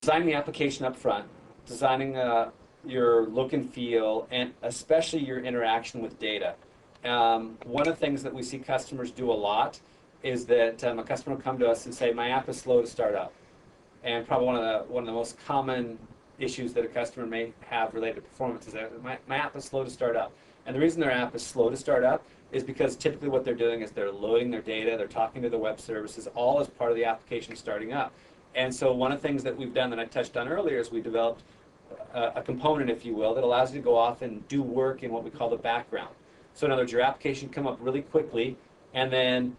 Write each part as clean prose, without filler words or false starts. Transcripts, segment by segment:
designing the application up front, designing your look and feel, and especially your interaction with data. One of the things that we see customers do a lot is that a customer will come to us and say, my app is slow to start up. And probably one of the most common issues that a customer may have related to performance is that my app is slow to start up. And the reason their app is slow to start up is because typically what they're doing is they're loading their data, they're talking to the web services, all as part of the application starting up. And so one of the things that we've done that I touched on earlier is we developed a component, if you will, that allows you to go off and do work in what we call the background. So in other words, your application come up really quickly, and then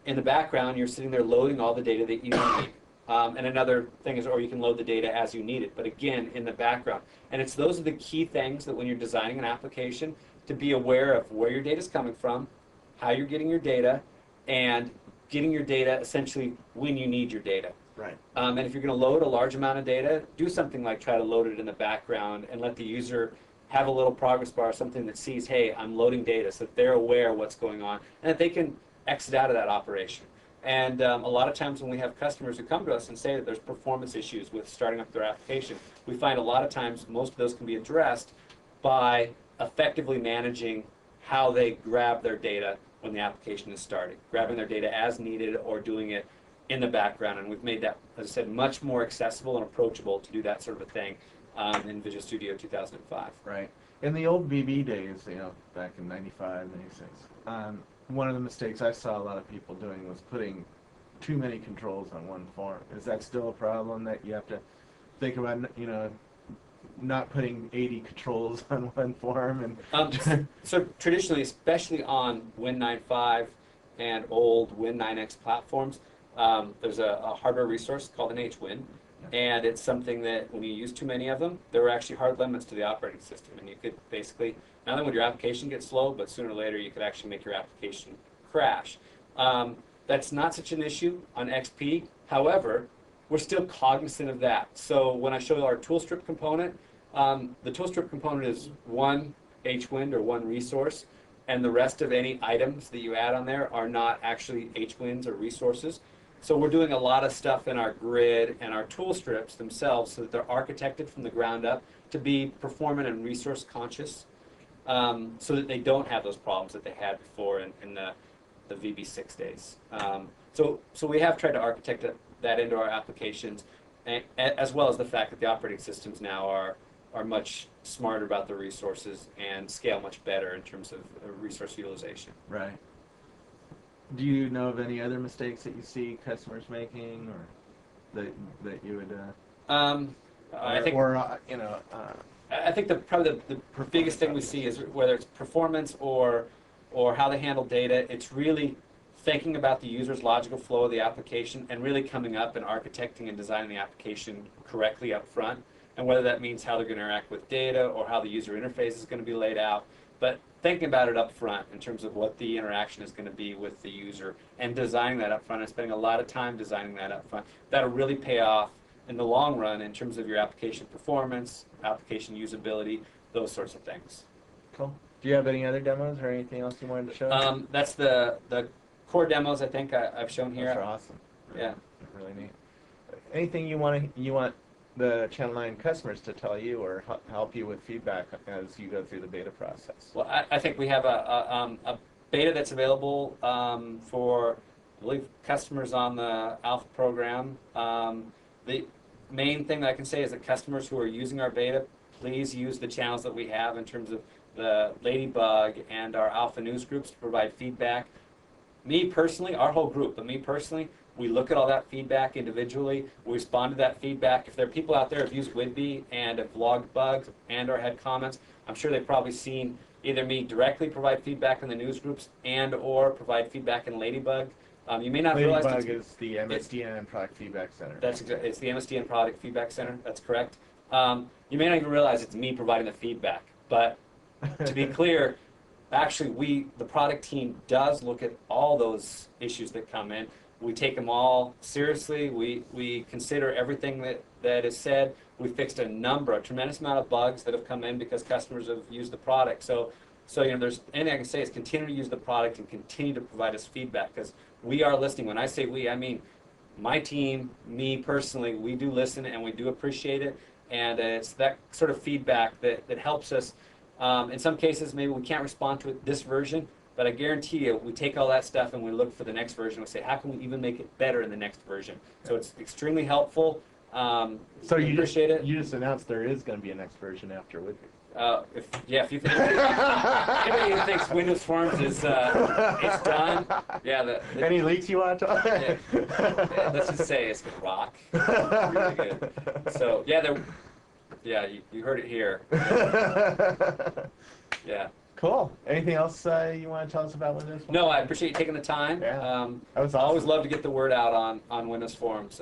in the background, you're sitting there loading all the data that you need. And another thing is, or you can load the data as you need it, but again, in the background. And those are the key things that when you're designing an application, to be aware of where your data is coming from, how you're getting your data, and getting your data essentially when you need your data. Right. And if you're going to load a large amount of data, do something like try to load it in the background and let the user have a little progress bar, something that sees, hey, I'm loading data, so that they're aware of what's going on, and that they can exit out of that operation. And a lot of times when we have customers who come to us and say that there's performance issues with starting up their application, we find a lot of times most of those can be addressed by effectively managing how they grab their data when the application is starting, grabbing their data as needed or doing it in the background. And we've made that, as I said, much more accessible and approachable to do that sort of a thing in Visual Studio 2005. Right. In the old VB days, back in 95, 96, one of the mistakes I saw a lot of people doing was putting too many controls on one form. Is that still a problem that you have to think about, not putting 80 controls on one form? And so traditionally, especially on Win 9.5 and old Win 9X platforms, there's a hardware resource called an HWin, and it's something that when you use too many of them, there are actually hard limits to the operating system, and you could basically, not only would your application get slow, but sooner or later you could actually make your application crash. That's not such an issue on XP. However, we're still cognizant of that. So when I show our toolstrip component, the toolstrip component is one HWin or one resource, and the rest of any items that you add on there are not actually HWins or resources. So we're doing a lot of stuff in our grid and our tool strips themselves so that they're architected from the ground up to be performant and resource conscious, so that they don't have those problems that they had before in the VB6 days. So we have tried to architect that into our applications, as well as the fact that the operating systems now are much smarter about the resources and scale much better in terms of resource utilization. Right. Do you know of any other mistakes that you see customers making, or that you would? I think probably the biggest thing we see is whether it's performance or how they handle data. It's really thinking about the user's logical flow of the application and really coming up and architecting and designing the application correctly up front. And whether that means how they're going to interact with data or how the user interface is going to be laid out. But thinking about it up front in terms of what the interaction is going to be with the user and designing that up front and spending a lot of time designing that up front, that'll really pay off in the long run in terms of your application performance, application usability, those sorts of things. Cool. Do you have any other demos or anything else you wanted to show? That's the core demos I think I've shown here. Those are awesome. Yeah. Really neat. Anything you want the Channel 9 customers to tell you or help you with feedback as you go through the beta process? Well, I think we have a beta that's available for, I believe, customers on the Alpha program. The main thing that I can say is that customers who are using our beta, please use the channels that we have in terms of the Ladybug and our Alpha news groups to provide feedback. Me personally, our whole group, but me personally, we look at all that feedback individually. We respond to that feedback. If there are people out there who have used Widby and have logged bugs and or had comments, I'm sure they've probably seen either me directly provide feedback in the news groups and or provide feedback in Ladybug. You may not realize Ladybug is the MSDN Product Feedback Center. It's the MSDN Product Feedback Center. That's correct. You may not even realize it's me providing the feedback, but to be clear, actually the product team does look at all those issues that come in. We take them all seriously. We consider everything that is said. We fixed a tremendous amount of bugs that have come in because customers have used the product. So there's anything I can say is continue to use the product and continue to provide us feedback because we are listening. When I say we, I mean my team, me personally, we do listen and we do appreciate it. And it's that sort of feedback that helps us. In some cases, maybe we can't respond to it this version, but I guarantee you, we take all that stuff and we look for the next version. We say, how can we even make it better in the next version? So it's extremely helpful. So you appreciate it. You just announced there is going to be a next version after Wicked. If you think anybody who thinks Windows Forms is it's done, yeah. Any leaks you want to talk? Yeah, let's just say it's gonna rock. Really good. So yeah, you heard it here. Yeah. Cool. Anything else you want to tell us about Windows Forms? No, I appreciate you taking the time. Yeah. That was I awesome. always love to get the word out on Windows Forms.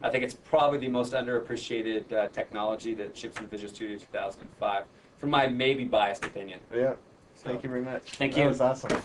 I think it's probably the most underappreciated technology that ships in Visual Studio 2005, from my maybe biased opinion. Yeah. Thank you very much. Thank you. That was awesome.